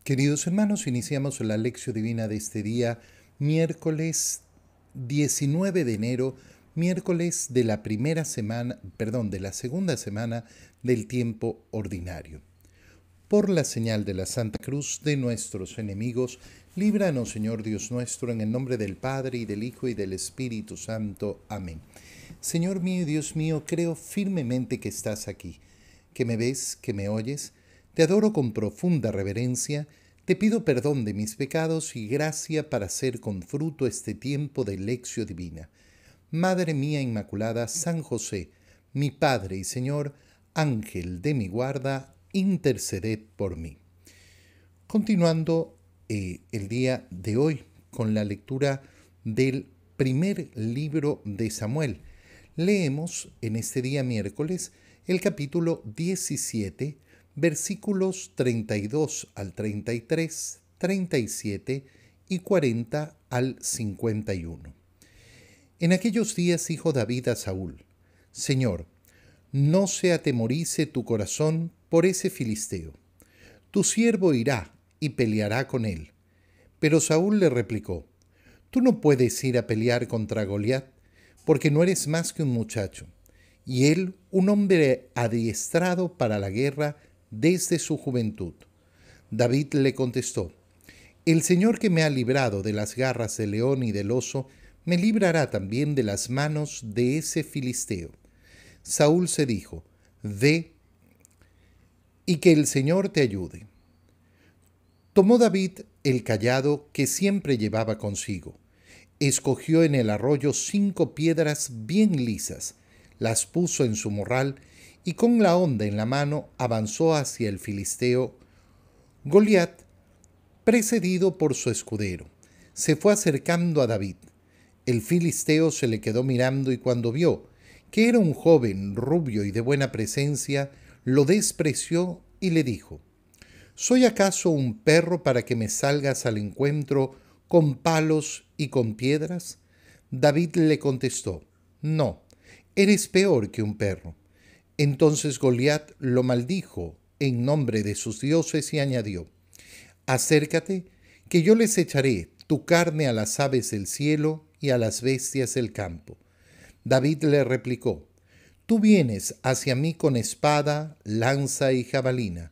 Queridos hermanos, iniciamos la lección divina de este día, miércoles 19 de enero, miércoles de la de la segunda semana del tiempo ordinario. Por la señal de la Santa Cruz de nuestros enemigos, líbranos, Señor Dios nuestro, en el nombre del Padre, y del Hijo, y del Espíritu Santo. Amén. Señor mío y Dios mío, creo firmemente que estás aquí, que me ves, que me oyes. Te adoro con profunda reverencia, te pido perdón de mis pecados y gracia para hacer con fruto este tiempo de lección divina. Madre mía Inmaculada, San José, mi Padre y Señor, Ángel de mi guarda, interceded por mí. Continuando el día de hoy con la lectura del primer libro de Samuel, leemos en este día miércoles el capítulo 17, versículos 32 al 33, 37 y 40 al 51. En aquellos días dijo David a Saúl: Señor, no se atemorice tu corazón por ese filisteo. Tu siervo irá y peleará con él. Pero Saúl le replicó: Tú no puedes ir a pelear contra Goliat, porque no eres más que un muchacho, y él un hombre adiestrado para la guerra desde su juventud. David le contestó: El Señor que me ha librado de las garras del león y del oso, me librará también de las manos de ese filisteo. Saúl se dijo: Ve, y que el Señor te ayude. Tomó David el cayado que siempre llevaba consigo. Escogió en el arroyo 5 piedras bien lisas, las puso en su morral y con la honda en la mano avanzó hacia el filisteo Goliat, precedido por su escudero. Se fue acercando a David. El filisteo se le quedó mirando y cuando vio que era un joven rubio y de buena presencia, lo despreció y le dijo: ¿Soy acaso un perro para que me salgas al encuentro con palos y con piedras? David le contestó: No, eres peor que un perro. Entonces Goliat lo maldijo en nombre de sus dioses y añadió: Acércate, que yo les echaré tu carne a las aves del cielo y a las bestias del campo. David le replicó: Tú vienes hacia mí con espada, lanza y jabalina,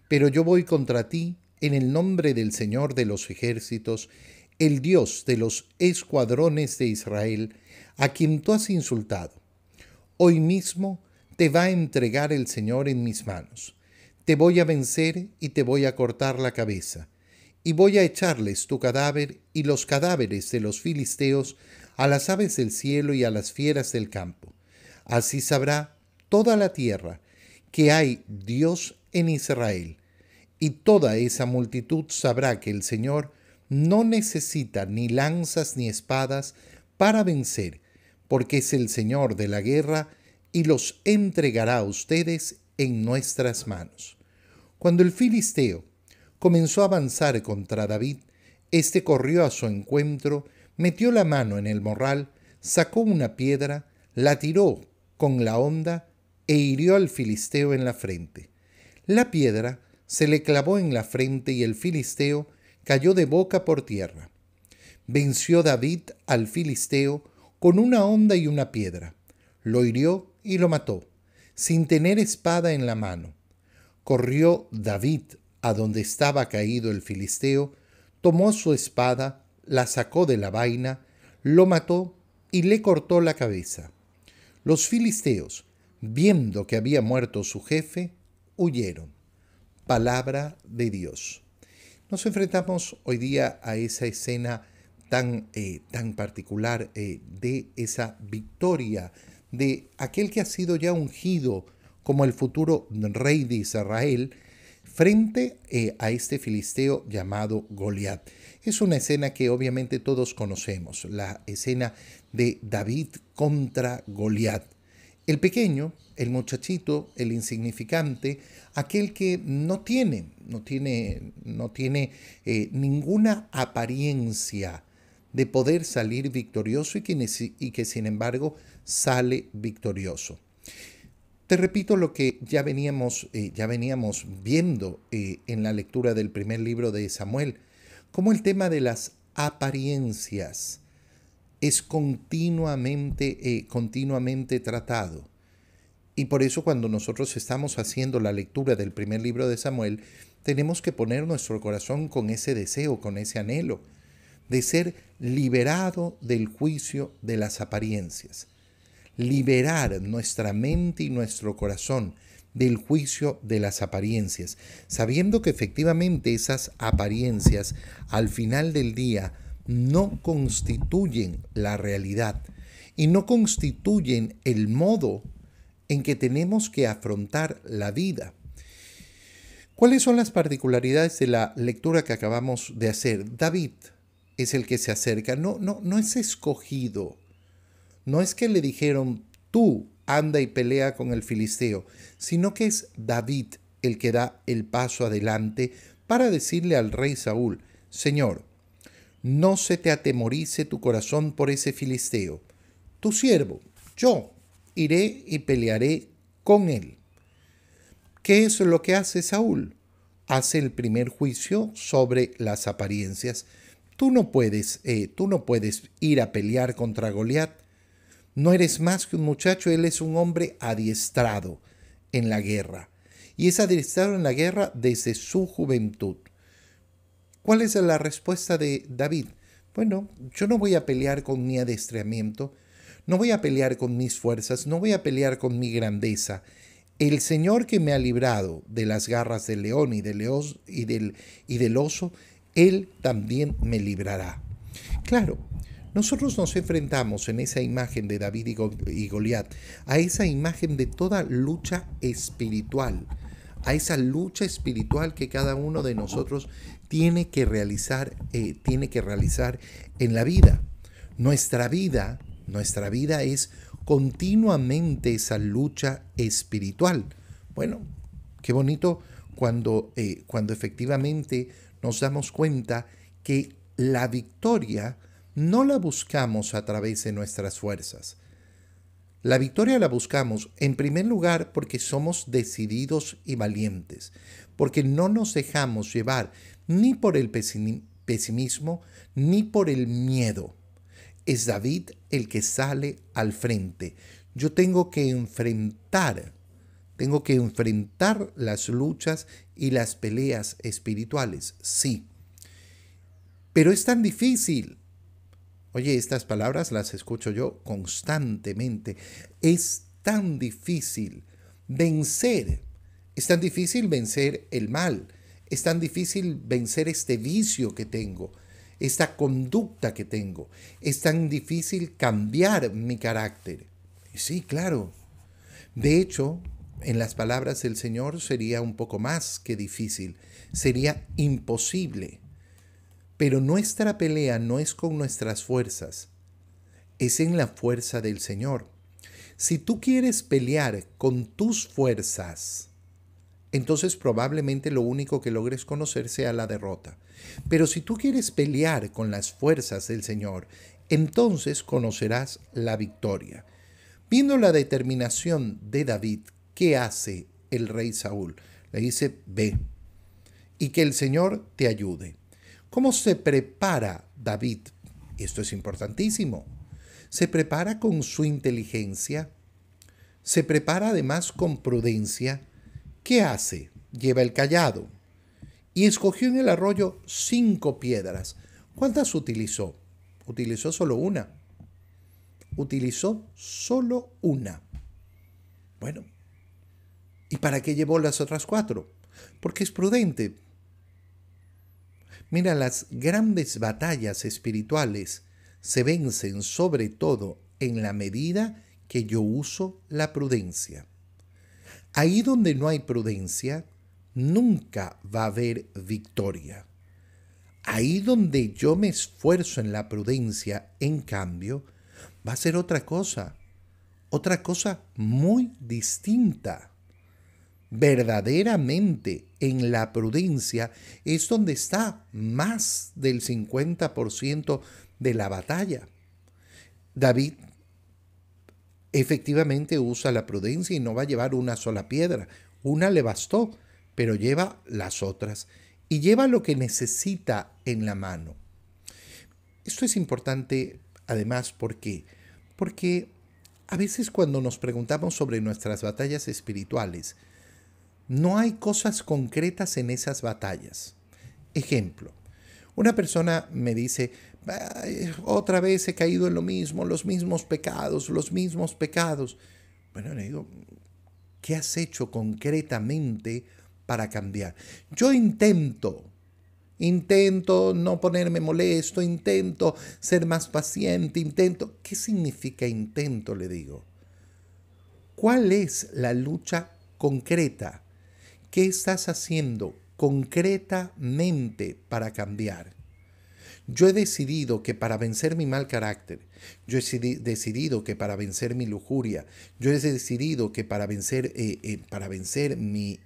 pero yo voy contra ti en el nombre del Señor de los ejércitos, el Dios de los escuadrones de Israel, a quien tú has insultado. Hoy mismo te va a entregar el Señor en mis manos. Te voy a vencer y te voy a cortar la cabeza, y voy a echarles tu cadáver y los cadáveres de los filisteos a las aves del cielo y a las fieras del campo. Así sabrá toda la tierra que hay Dios en Israel, y toda esa multitud sabrá que el Señor no necesita ni lanzas ni espadas para vencer, porque es el Señor de la guerra y los entregará a ustedes en nuestras manos. Cuando el filisteo comenzó a avanzar contra David, éste corrió a su encuentro, metió la mano en el morral, sacó una piedra, la tiró con la honda e hirió al filisteo en la frente. La piedra se le clavó en la frente y el filisteo cayó de boca por tierra. Venció David al filisteo con una honda y una piedra. Lo hirió y lo mató, sin tener espada en la mano. Corrió David a donde estaba caído el filisteo, tomó su espada, la sacó de la vaina, lo mató y le cortó la cabeza. Los filisteos, viendo que había muerto su jefe, huyeron. Palabra de Dios. Nos enfrentamos hoy día a esa escena tan particular de esa victoria de aquel que ha sido ya ungido como el futuro rey de Israel frente a este filisteo llamado Goliat. Es una escena que obviamente todos conocemos, la escena de David contra Goliat. El pequeño, el muchachito, el insignificante, aquel que no tiene ninguna apariencia de poder salir victorioso y que sin embargo sale victorioso. Te repito lo que ya veníamos viendo en la lectura del primer libro de Samuel, como el tema de las apariencias es continuamente tratado. Y por eso cuando nosotros estamos haciendo la lectura del primer libro de Samuel, tenemos que poner nuestro corazón con ese deseo, con ese anhelo, de ser liberado del juicio de las apariencias. Liberar nuestra mente y nuestro corazón del juicio de las apariencias, sabiendo que efectivamente esas apariencias al final del día no constituyen la realidad y no constituyen el modo en que tenemos que afrontar la vida. ¿Cuáles son las particularidades de la lectura que acabamos de hacer? David es el que se acerca, no es escogido. No es que le dijeron, tú anda y pelea con el filisteo, sino que es David el que da el paso adelante para decirle al rey Saúl, Señor, no se te atemorice tu corazón por ese filisteo. Tu siervo, yo, iré y pelearé con él. ¿Qué es lo que hace Saúl? Hace el primer juicio sobre las apariencias. Tú no puedes ir a pelear contra Goliat. No eres más que un muchacho, él es un hombre adiestrado en la guerra. Y es adiestrado en la guerra desde su juventud. ¿Cuál es la respuesta de David? Bueno, yo no voy a pelear con mi adiestramiento, no voy a pelear con mis fuerzas, no voy a pelear con mi grandeza. El Señor que me ha librado de las garras del león y del oso, Él también me librará. Claro, nosotros nos enfrentamos en esa imagen de David y Goliat, a esa imagen de toda lucha espiritual, a esa lucha espiritual que cada uno de nosotros tiene que realizar en la vida. Nuestra vida es continuamente esa lucha espiritual. Bueno, qué bonito cuando efectivamente nos damos cuenta que la victoria no la buscamos a través de nuestras fuerzas. La victoria la buscamos en primer lugar porque somos decididos y valientes, porque no nos dejamos llevar ni por el pesimismo ni por el miedo. Es David el que sale al frente. Yo tengo que enfrentar las luchas y las peleas espirituales, sí. Pero es tan difícil. Oye, estas palabras las escucho yo constantemente. Es tan difícil vencer. Es tan difícil vencer el mal. Es tan difícil vencer este vicio que tengo, esta conducta que tengo. Es tan difícil cambiar mi carácter. Sí, claro. De hecho, en las palabras del Señor sería un poco más que difícil. Sería imposible. Pero nuestra pelea no es con nuestras fuerzas, es en la fuerza del Señor. Si tú quieres pelear con tus fuerzas, entonces probablemente lo único que logres conocer sea la derrota. Pero si tú quieres pelear con las fuerzas del Señor, entonces conocerás la victoria. Viendo la determinación de David, ¿qué hace el rey Saúl? Le dice, ve, y que el Señor te ayude. ¿Cómo se prepara David? Esto es importantísimo. Se prepara con su inteligencia, se prepara además con prudencia. ¿Qué hace? Lleva el cayado y escogió en el arroyo 5 piedras. ¿Cuántas utilizó? Utilizó solo una. Utilizó solo una. Bueno, ¿y para qué llevó las otras 4? Porque es prudente. Mira, las grandes batallas espirituales se vencen sobre todo en la medida que yo uso la prudencia. Ahí donde no hay prudencia, nunca va a haber victoria. Ahí donde yo me esfuerzo en la prudencia, en cambio, va a ser otra cosa muy distinta. Verdaderamente en la prudencia es donde está más del 50% de la batalla. David efectivamente usa la prudencia y no va a llevar una sola piedra. Una le bastó, pero lleva las otras y lleva lo que necesita en la mano. Esto es importante además porque a veces cuando nos preguntamos sobre nuestras batallas espirituales, no hay cosas concretas en esas batallas. Ejemplo, una persona me dice: otra vez he caído en lo mismo, los mismos pecados, los mismos pecados. Bueno, le digo: ¿qué has hecho concretamente para cambiar? Yo intento no ponerme molesto, intento ser más paciente, intento. ¿Qué significa intento? Le digo. ¿Cuál es la lucha concreta? ¿Qué estás haciendo concretamente para cambiar? Yo he decidido que para vencer mi mal carácter, yo he decidido que para vencer mi lujuria, yo he decidido que para vencer mi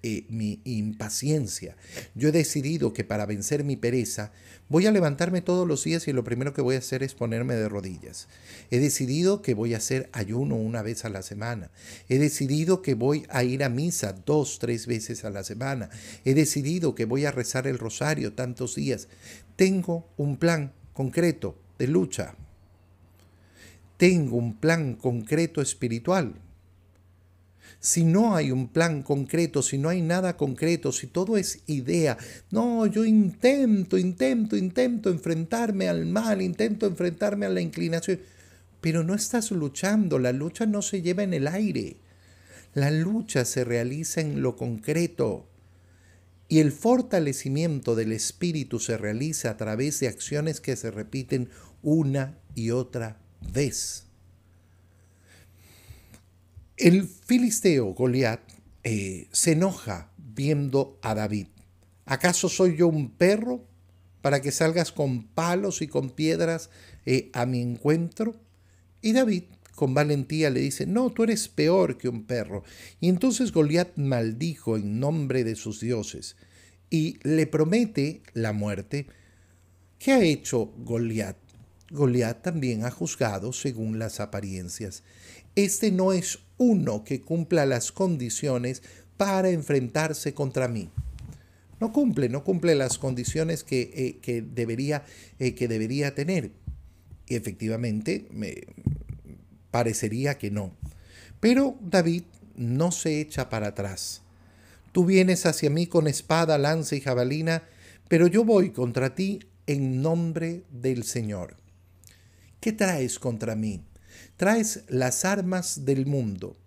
impaciencia, yo he decidido que para vencer mi pereza, voy a levantarme todos los días y lo primero que voy a hacer es ponerme de rodillas. He decidido que voy a hacer ayuno una vez a la semana. He decidido que voy a ir a misa 2, 3 veces a la semana. He decidido que voy a rezar el rosario tantos días. Tengo un plan concreto de lucha. Tengo un plan concreto espiritual. Si no hay un plan concreto, si no hay nada concreto, si todo es idea, no, yo intento enfrentarme al mal, intento enfrentarme a la inclinación, pero no estás luchando, la lucha no se lleva en el aire, la lucha se realiza en lo concreto. Y el fortalecimiento del espíritu se realiza a través de acciones que se repiten una y otra vez. El filisteo Goliat se enoja viendo a David. ¿Acaso soy yo un perro para que salgas con palos y con piedras a mi encuentro? Y David con valentía le dice: no, tú eres peor que un perro. Y entonces Goliat maldijo en nombre de sus dioses y le promete la muerte. ¿Qué ha hecho Goliat? Goliat también ha juzgado según las apariencias. Este no es uno que cumpla las condiciones para enfrentarse contra mí. No cumple las condiciones que debería tener. Y efectivamente, parecería que no. Pero David no se echa para atrás. Tú vienes hacia mí con espada, lanza y jabalina, pero yo voy contra ti en nombre del Señor. ¿Qué traes contra mí? Traes las armas del mundo.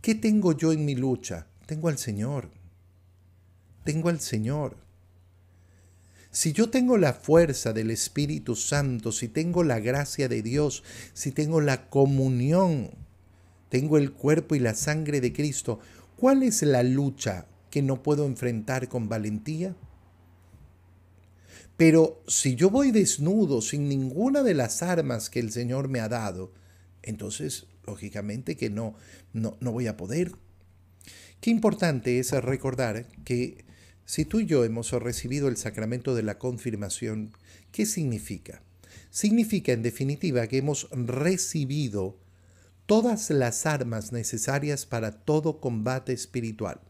¿Qué tengo yo en mi lucha? Tengo al Señor. Tengo al Señor. Si yo tengo la fuerza del Espíritu Santo, si tengo la gracia de Dios, si tengo la comunión, tengo el cuerpo y la sangre de Cristo, ¿cuál es la lucha que no puedo enfrentar con valentía? Pero si yo voy desnudo, sin ninguna de las armas que el Señor me ha dado, entonces, lógicamente que no voy a poder. Qué importante es recordar que si tú y yo hemos recibido el sacramento de la confirmación, ¿qué significa? Significa, en definitiva, que hemos recibido todas las armas necesarias para todo combate espiritual.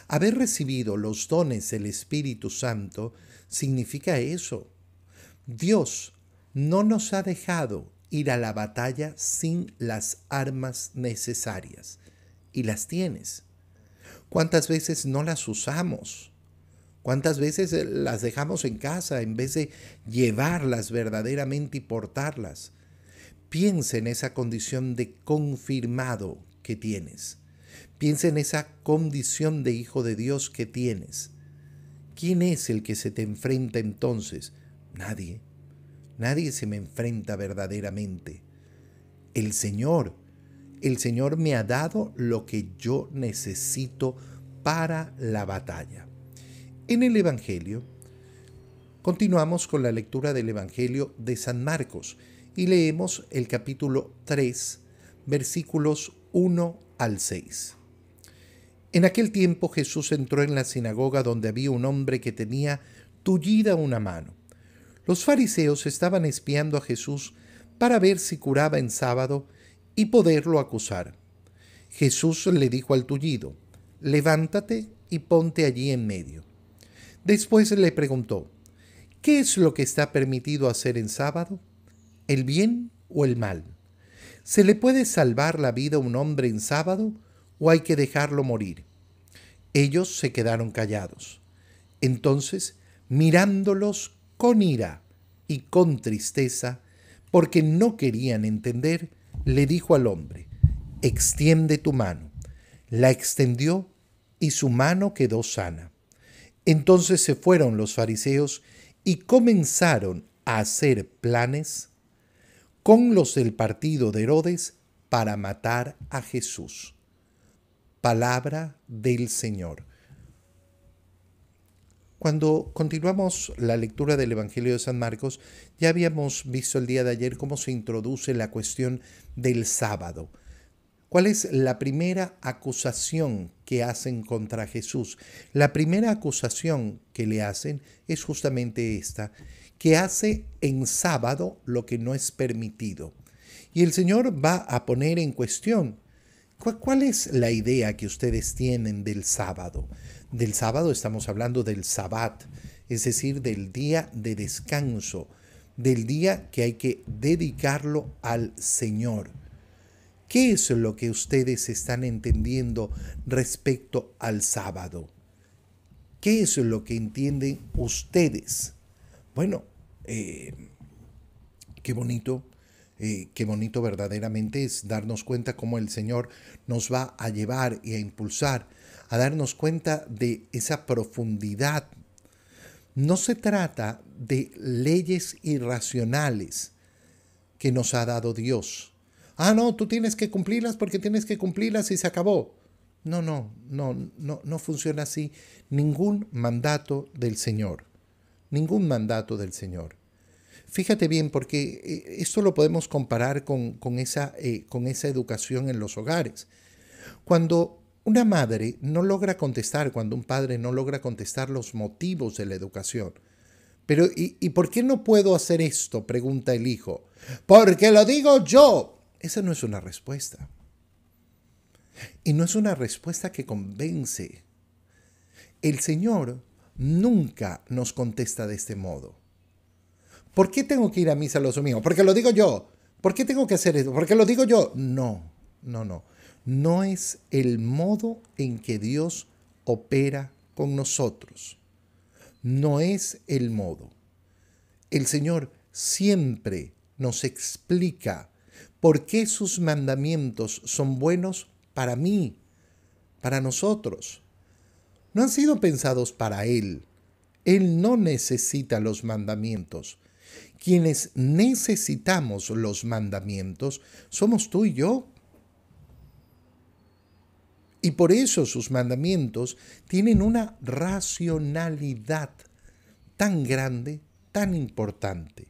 Haber recibido los dones del Espíritu Santo significa eso. Dios no nos ha dejado ir a la batalla sin las armas necesarias. Y las tienes. ¿Cuántas veces no las usamos? ¿Cuántas veces las dejamos en casa en vez de llevarlas verdaderamente y portarlas? Piensa en esa condición de confirmado que tienes. Piensa en esa condición de hijo de Dios que tienes. ¿Quién es el que se te enfrenta entonces? Nadie. Nadie se me enfrenta verdaderamente. El Señor. El Señor me ha dado lo que yo necesito para la batalla. En el Evangelio, continuamos con la lectura del Evangelio de San Marcos y leemos el capítulo 3, versículos 1 al 6. En aquel tiempo Jesús entró en la sinagoga donde había un hombre que tenía tullida una mano. Los fariseos estaban espiando a Jesús para ver si curaba en sábado y poderlo acusar. Jesús le dijo al tullido: levántate y ponte allí en medio. Después le preguntó: ¿qué es lo que está permitido hacer en sábado? ¿El bien o el mal? ¿Se le puede salvar la vida a un hombre en sábado o hay que dejarlo morir? Ellos se quedaron callados. Entonces, mirándolos con ira y con tristeza, porque no querían entender, le dijo al hombre: extiende tu mano. La extendió y su mano quedó sana. Entonces se fueron los fariseos y comenzaron a hacer planes con los del partido de Herodes para matar a Jesús. Palabra del Señor. Cuando continuamos la lectura del Evangelio de San Marcos, ya habíamos visto el día de ayer cómo se introduce la cuestión del sábado. ¿Cuál es la primera acusación que hacen contra Jesús? La primera acusación que le hacen es justamente esta, que hace en sábado lo que no es permitido. Y el Señor va a poner en cuestión: ¿cuál es la idea que ustedes tienen del sábado? Del sábado estamos hablando del Sabbat, es decir, del día de descanso, del día que hay que dedicarlo al Señor. ¿Qué es lo que ustedes están entendiendo respecto al sábado? ¿Qué es lo que entienden ustedes? Bueno, qué bonito verdaderamente es darnos cuenta cómo el Señor nos va a llevar y a impulsar a darnos cuenta de esa profundidad. No se trata de leyes irracionales que nos ha dado Dios. No, tú tienes que cumplirlas porque tienes que cumplirlas y se acabó. No funciona así ningún mandato del Señor. Ningún mandato del Señor. Fíjate bien, porque esto lo podemos comparar con esa educación en los hogares. Cuando una madre no logra contestar, cuando un padre no logra contestar los motivos de la educación. Pero, ¿y por qué no puedo hacer esto?, pregunta el hijo. Porque lo digo yo. Esa no es una respuesta. Y no es una respuesta que convence. El Señor nunca nos contesta de este modo. ¿Por qué tengo que ir a misa los domingos? Porque lo digo yo. ¿Por qué tengo que hacer esto? Porque lo digo yo. No. No es el modo en que Dios opera con nosotros. No es el modo. El Señor siempre nos explica por qué sus mandamientos son buenos para mí, para nosotros. No han sido pensados para Él. Él no necesita los mandamientos. Quienes necesitamos los mandamientos somos tú y yo. Y por eso sus mandamientos tienen una racionalidad tan grande, tan importante.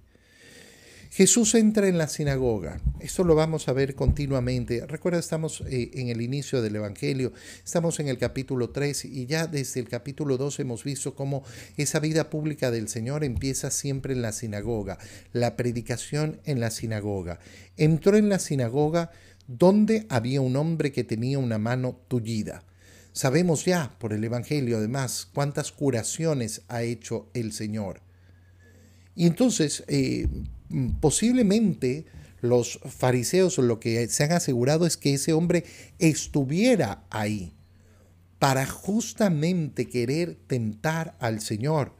Jesús entra en la sinagoga. Esto lo vamos a ver continuamente. Recuerda, estamos en el inicio del Evangelio, estamos en el capítulo 3 y ya desde el capítulo 2 hemos visto cómo esa vida pública del Señor empieza siempre en la sinagoga, la predicación en la sinagoga. Entró en la sinagoga donde había un hombre que tenía una mano tullida. Sabemos ya por el Evangelio además cuántas curaciones ha hecho el Señor. Y entonces posiblemente los fariseos lo que se han asegurado es que ese hombre estuviera ahí para justamente querer tentar al Señor.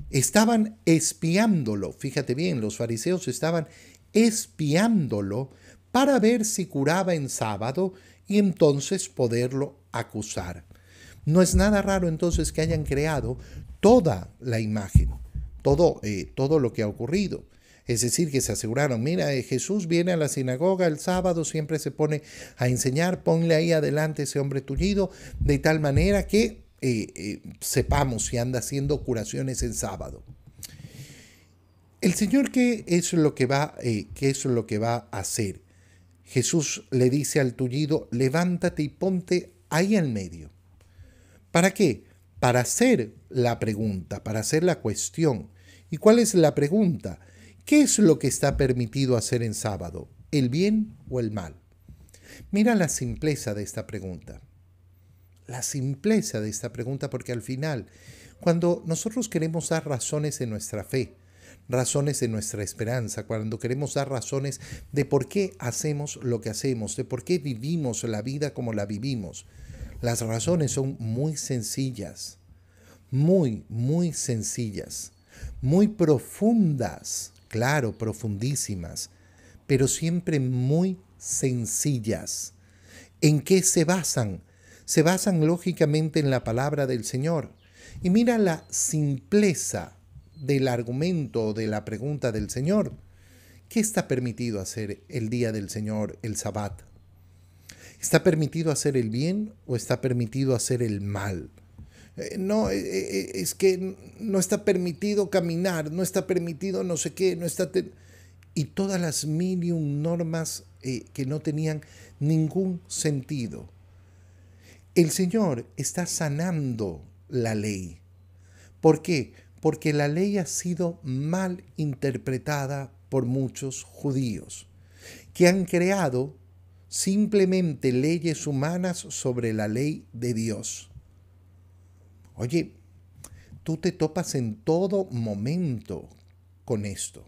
Estaban espiándolo, fíjate bien, los fariseos estaban espiándolo para ver si curaba en sábado y entonces poderlo acusar. No es nada raro entonces que hayan creado toda la imagen, todo lo que ha ocurrido. Es decir, que se aseguraron: mira, Jesús viene a la sinagoga el sábado, siempre se pone a enseñar, ponle ahí adelante ese hombre tullido, de tal manera que sepamos si anda haciendo curaciones en sábado. El Señor, ¿qué es lo que va a hacer? Jesús le dice al tullido: levántate y ponte ahí en medio. ¿Para qué? Para hacer la pregunta, para hacer la cuestión. ¿Y cuál es la pregunta? ¿Qué es lo que está permitido hacer en sábado? ¿El bien o el mal? Mira la simpleza de esta pregunta. La simpleza de esta pregunta, porque al final, cuando nosotros queremos dar razones de nuestra fe, razones de nuestra esperanza, cuando queremos dar razones de por qué hacemos lo que hacemos, de por qué vivimos la vida como la vivimos, las razones son muy sencillas, muy sencillas, muy profundas, claro, profundísimas, pero siempre muy sencillas. ¿En qué se basan? Se basan lógicamente en la palabra del Señor. Y mira la simpleza del argumento o de la pregunta del Señor. ¿Qué está permitido hacer el día del Señor, el Sabbat? ¿Está permitido hacer el bien o está permitido hacer el mal? No, es que no está permitido caminar, no está permitido no sé qué, no está... Y todas las mil y un normas que no tenían ningún sentido. El Señor está sanando la ley. ¿Por qué? Porque la ley ha sido mal interpretada por muchos judíos, que han creado simplemente leyes humanas sobre la ley de Dios. Oye, tú te topas en todo momento con esto.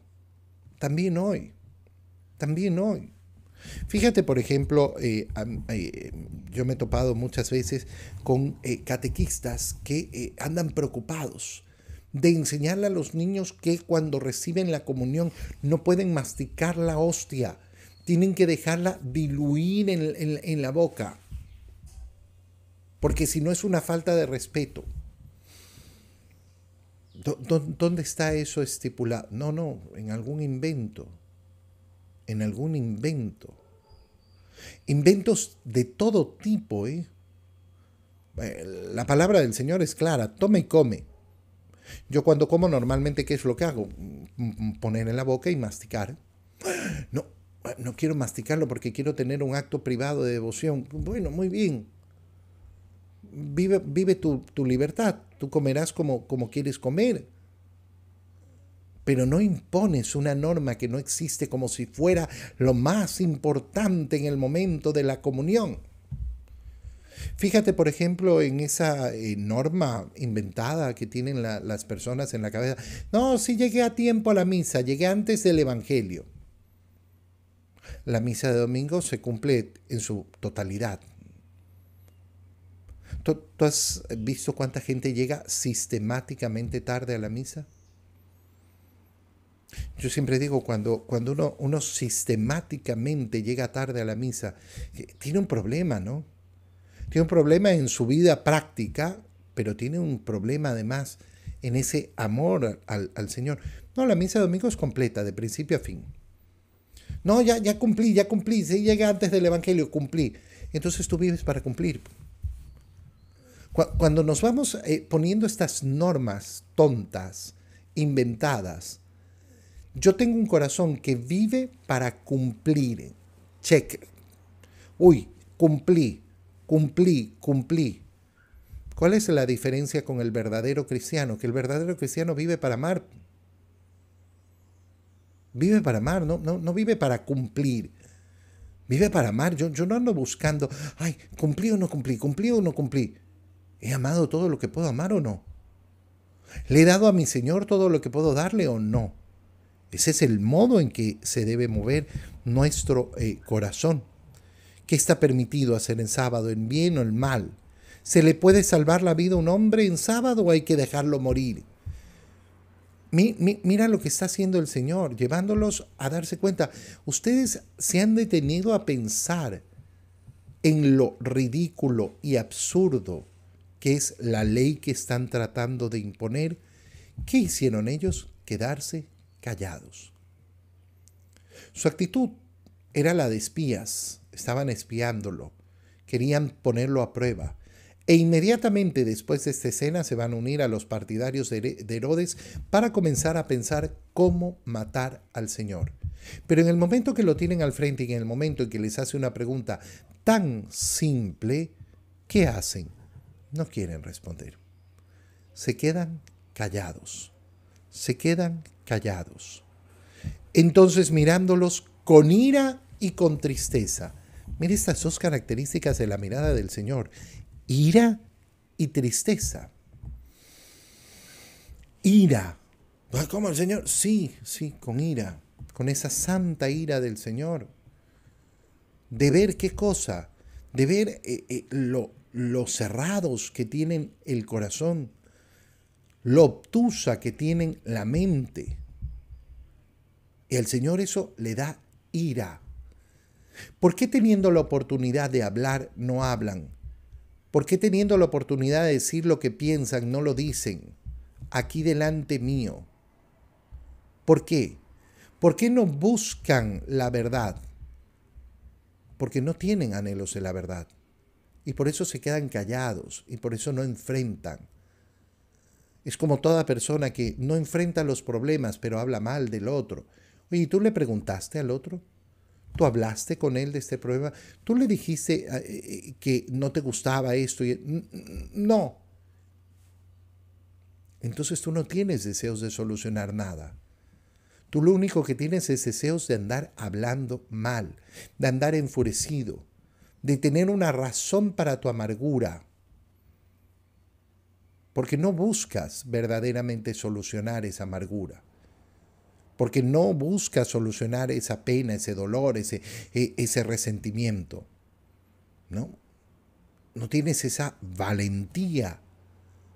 También hoy. También hoy. Fíjate, por ejemplo, yo me he topado muchas veces con catequistas que andan preocupados de enseñarle a los niños que cuando reciben la comunión no pueden masticar la hostia, tienen que dejarla diluir en la boca, porque si no es una falta de respeto. ¿Dónde está eso estipulado? No, en algún invento. En algún invento. Inventos de todo tipo, ¿eh? La palabra del Señor es clara, toma y come. Yo cuando como normalmente, ¿qué es lo que hago? Poner en la boca y masticar. No, no quiero masticarlo porque quiero tener un acto privado de devoción. Bueno, muy bien. Vive tu libertad. Tú comerás como quieres comer. Pero no impones una norma que no existe como si fuera lo más importante en el momento de la comunión. Fíjate, por ejemplo, en esa norma inventada que tienen las personas en la cabeza. No, sí llegué a tiempo a la misa, llegué antes del Evangelio. La misa de domingo se cumple en su totalidad. ¿Tú has visto cuánta gente llega sistemáticamente tarde a la misa? Yo siempre digo, cuando uno sistemáticamente llega tarde a la misa, tiene un problema, ¿no? Tiene un problema en su vida práctica, pero tiene un problema además en ese amor al Señor. No, la misa de domingo es completa, de principio a fin. No, ya cumplí, sí, llegué antes del Evangelio, cumplí. Entonces tú vives para cumplir. Cuando nos vamos poniendo estas normas tontas, inventadas, yo tengo un corazón que vive para cumplir. Check. Uy, cumplí. ¿Cuál es la diferencia con el verdadero cristiano? Que el verdadero cristiano vive para amar. Vive para amar, no vive para cumplir. Vive para amar. Yo no ando buscando, ay, cumplí o no cumplí. ¿He amado todo lo que puedo amar o no? ¿Le he dado a mi Señor todo lo que puedo darle o no? Ese es el modo en que se debe mover nuestro corazón. ¿Qué está permitido hacer en sábado, en bien o en mal? ¿Se le puede salvar la vida a un hombre en sábado o hay que dejarlo morir? Mira lo que está haciendo el Señor, llevándolos a darse cuenta. Ustedes se han detenido a pensar en lo ridículo y absurdo que es la ley que están tratando de imponer. ¿Qué hicieron ellos? Quedarse callados. Su actitud era la de espías, estaban espiándolo, querían ponerlo a prueba. E inmediatamente después de esta escena se van a unir a los partidarios de Herodes para comenzar a pensar cómo matar al Señor. Pero en el momento que lo tienen al frente y en el momento en que les hace una pregunta tan simple, ¿qué hacen? No quieren responder. Se quedan callados. Se quedan callados. Entonces mirándolos con ira y con tristeza, Mire estas dos características de la mirada del Señor: ira y tristeza. Ira. ¿Cómo el Señor? Sí, con ira, con esa santa ira del Señor. De ver qué cosa, de ver lo cerrados que tienen el corazón, lo obtusa que tienen la mente. Y al Señor eso le da ira. ¿Por qué teniendo la oportunidad de hablar no hablan? ¿Por qué teniendo la oportunidad de decir lo que piensan no lo dicen aquí delante mío? ¿Por qué? ¿Por qué no buscan la verdad? Porque no tienen anhelos de la verdad. Y por eso se quedan callados y por eso no enfrentan. Es como toda persona que no enfrenta los problemas, pero habla mal del otro. Oye, ¿y tú le preguntaste al otro? ¿Tú hablaste con él de este problema? ¿Tú le dijiste que no te gustaba esto? No. Entonces tú no tienes deseos de solucionar nada. Tú lo único que tienes es deseos de andar hablando mal, de andar enfurecido, de tener una razón para tu amargura. Porque no buscas verdaderamente solucionar esa amargura. Porque no buscas solucionar esa pena, ese dolor, ese resentimiento. ¿No? No tienes esa valentía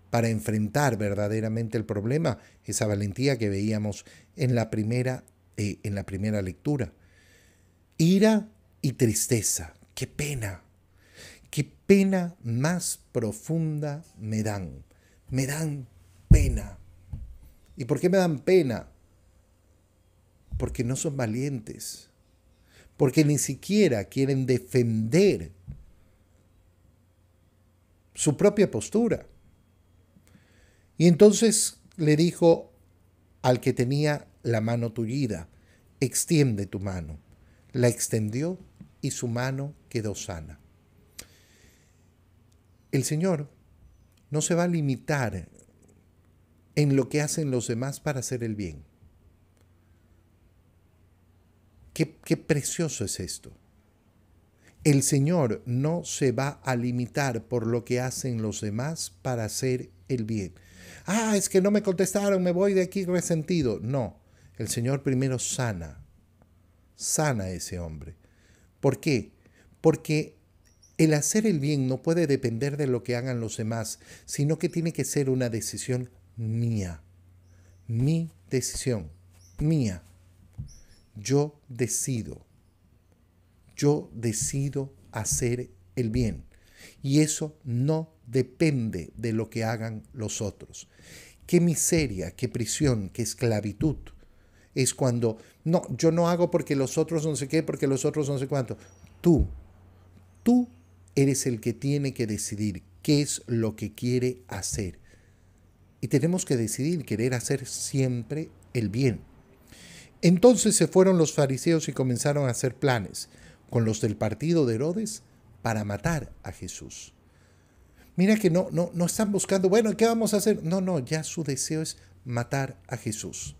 para enfrentar verdaderamente el problema, esa valentía que veíamos en la primera lectura. Ira y tristeza. ¡Qué pena! ¡Qué pena más profunda me dan! Me dan pena. ¿Y por qué me dan pena? Porque no son valientes. Porque ni siquiera quieren defender su propia postura. Y entonces le dijo al que tenía la mano tullida: extiende tu mano. La extendió y su mano quedó sana. El Señor no se va a limitar en lo que hacen los demás para hacer el bien. Qué precioso es esto. El Señor no se va a limitar por lo que hacen los demás para hacer el bien. Es que no me contestaron, me voy de aquí resentido. No, el Señor primero sana a ese hombre. ¿Por qué? Porque el hacer el bien no puede depender de lo que hagan los demás, sino que tiene que ser una decisión mía. Mi decisión, mía. Yo decido hacer el bien. Y eso no depende de lo que hagan los otros. Qué miseria, qué prisión, qué esclavitud es cuando, no, yo no hago porque los otros no sé qué, porque los otros no sé cuánto. Tú eres el que tiene que decidir qué es lo que quiere hacer. Y tenemos que decidir querer hacer siempre el bien. Entonces se fueron los fariseos y comenzaron a hacer planes con los del partido de Herodes para matar a Jesús. Mira que no están buscando, bueno, ¿qué vamos a hacer? No, ya su deseo es matar a Jesús.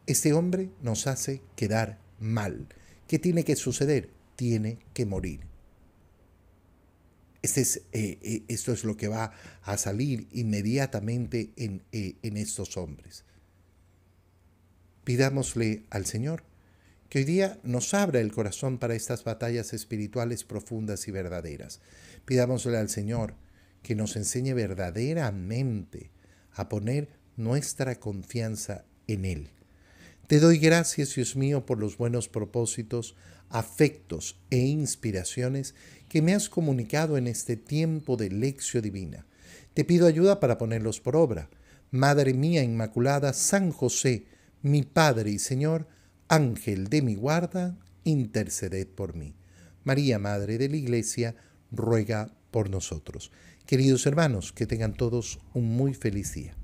Este hombre nos hace quedar mal. ¿Qué tiene que suceder? Tiene que morir. Esto es lo que va a salir inmediatamente en estos hombres. Pidámosle al Señor que hoy día nos abra el corazón para estas batallas espirituales profundas y verdaderas. Pidámosle al Señor que nos enseñe verdaderamente a poner nuestra confianza en Él. Te doy gracias, Dios mío, por los buenos propósitos, afectos e inspiraciones que me has comunicado en este tiempo de lección divina. Te pido ayuda para ponerlos por obra. Madre mía Inmaculada, San José, mi Padre y Señor, Ángel de mi guarda, interceded por mí. María, Madre de la Iglesia, ruega por nosotros. Queridos hermanos, que tengan todos un muy feliz día.